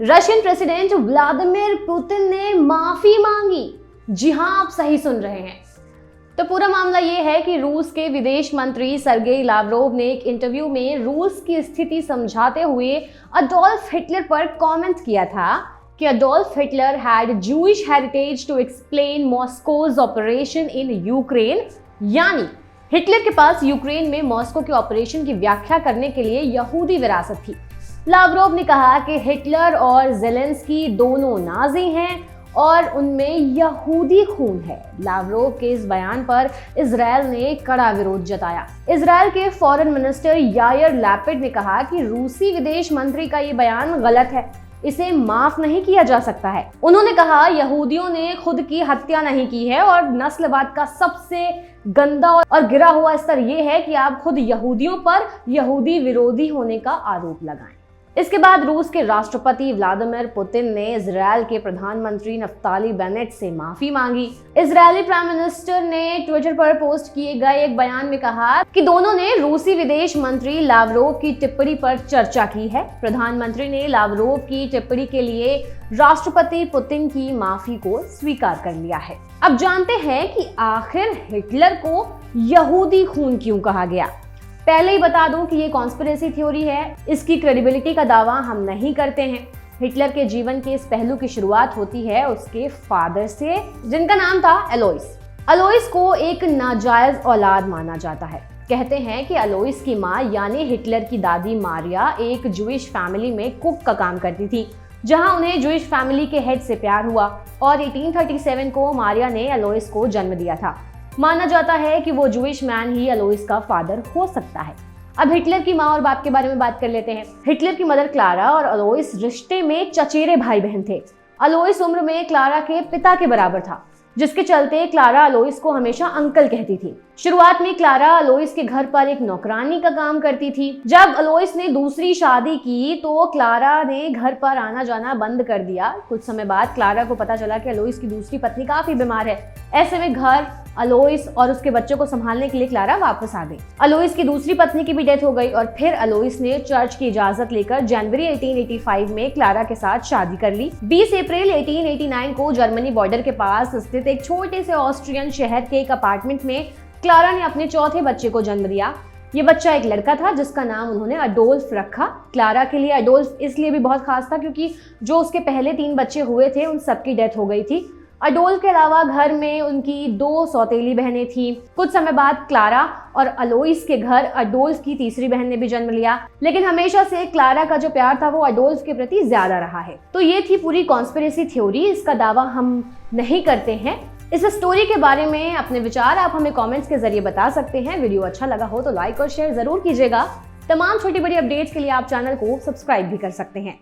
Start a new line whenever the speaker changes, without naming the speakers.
Russian president Vladimir Putin ने माफी मांगी। जी हां, आप सही सुन रहे हैं। तो पूरा मामला ये है कि रूस के विदेश मंत्री सर्गेई लावरोव ने एक इंटरव्यू में रूस की स्थिति समझाते हुए अडोल्फ हिटलर पर कमेंट किया था कि Adolf Hitler had Jewish heritage to explain Moscow's operation in Ukraine, यानी हिटलर के पास यूक्रेन में मॉस्को के ऑपरेशन की व्याख्या करने के लिए यहूदी विरासत थी। लावरोव ने कहा कि हिटलर और ज़ेलेंस्की दोनों नाज़ी हैं और उनमें यहूदी खून है। लावरोव के इस बयान पर इजरायल ने कड़ा विरोध जताया। इजरायल के फॉरेन मिनिस्टर यायर लैपिड ने कहा कि रूसी विदेश मंत्री का ये बयान गलत है, इसे माफ नहीं किया जा सकता है। उन्होंने कहा, यहूदियों ने खुद की हत्या नहीं की है और नस्लवाद का सबसे गंदा और गिरा हुआ स्तर यह है कि आप खुद यहूदियों पर यहूदी विरोधी होने का आरोप लगाएं। इसके बाद रूस के राष्ट्रपति व्लादिमीर पुतिन ने इजरायल के प्रधानमंत्री नफ्ताली बेनेट से माफी मांगी। इजरायली प्राइम मिनिस्टर ने ट्विटर पर पोस्ट किए गए एक बयान में कहा कि दोनों ने रूसी विदेश मंत्री लावरोव की टिप्पणी पर चर्चा की है। प्रधानमंत्री ने लावरोव की टिप्पणी के लिए राष्ट्रपति पुतिन की माफी को स्वीकार कर लिया है। अब जानते हैं कि आखिर हिटलर को यहूदी खून क्यों कहा गया। पहले ही बता दूं कि ये कॉन्स्पिरेसी थ्योरी है, इसकी क्रेडिबिलिटी का दावा हम नहीं करते हैं। हिटलर के जीवन के इस पहलू की शुरुआत होती है उसके फादर से, जिनका नाम था अलोइस। अलोइस को एक नाजायज औलाद माना जाता है। कहते हैं कि अलोइस की माँ यानी हिटलर की दादी मारिया एक जूइश फैमिली में कुक का काम करती थी, जहां उन्हें जूइश फैमिली के हेड से प्यार हुआ और 1837 को मारिया ने अलोइस को जन्म दिया था। माना जाता है कि वो जूइश मैन ही अलोइस का फादर हो सकता है। अब हिटलर की माँ और बाप के बारे में बात कर लेते हैं। हिटलर की मदर क्लारा और अलोइस रिश्ते में चचेरे भाई बहन थे। अलोइस उम्र में क्लारा के पिता के बराबर था, जिसके चलते क्लारा अलोइस को हमेशा अंकल कहती थी। शुरुआत में क्लारा अलोइस के घर पर एक नौकरानी का काम करती थी। जब अलोइस ने दूसरी शादी की तो क्लारा ने घर पर आना जाना बंद कर दिया। कुछ समय बाद क्लारा को पता चला कि अलोइस की दूसरी पत्नी काफी बीमार है। ऐसे में घर, अलोइस और उसके बच्चों को संभालने के लिए क्लारा वापस आ गई। अलोइस की दूसरी पत्नी की भी डेथ हो गई और फिर अलोइस ने चर्च की इजाजत लेकर जनवरी 1885 में क्लारा के साथ शादी कर ली। 20 अप्रैल 1889 को जर्मनी बॉर्डर के पास स्थित एक छोटे से ऑस्ट्रियन शहर के एक अपार्टमेंट में क्लारा ने अपने चौथे बच्चे को जन्म दिया। ये बच्चा एक लड़का था जिसका नाम उन्होंने अडोल्फ रखा। क्लारा के लिए अडोल्फ इसलिए भी बहुत खास था क्योंकि जो उसके पहले 3 बच्चे हुए थे उन सबकी डेथ हो गई थी। अडोल्फ के अलावा घर में उनकी 2 सौतेली बहनें थीं। कुछ समय बाद क्लारा और अलोइस के घर अडोल्फ की तीसरी बहन ने भी जन्म लिया, लेकिन हमेशा से क्लारा का जो प्यार था वो अडोल्फ के प्रति ज्यादा रहा है। तो ये थी पूरी कॉन्स्पिरेसी थ्योरी, इसका दावा हम नहीं करते हैं। इस स्टोरी के बारे में अपने विचार आप हमें कमेंट्स के जरिए बता सकते हैं। वीडियो अच्छा लगा हो तो लाइक और शेयर जरूर कीजिएगा। तमाम छोटी बड़ी अपडेट्स के लिए आप चैनल को सब्सक्राइब भी कर सकते हैं।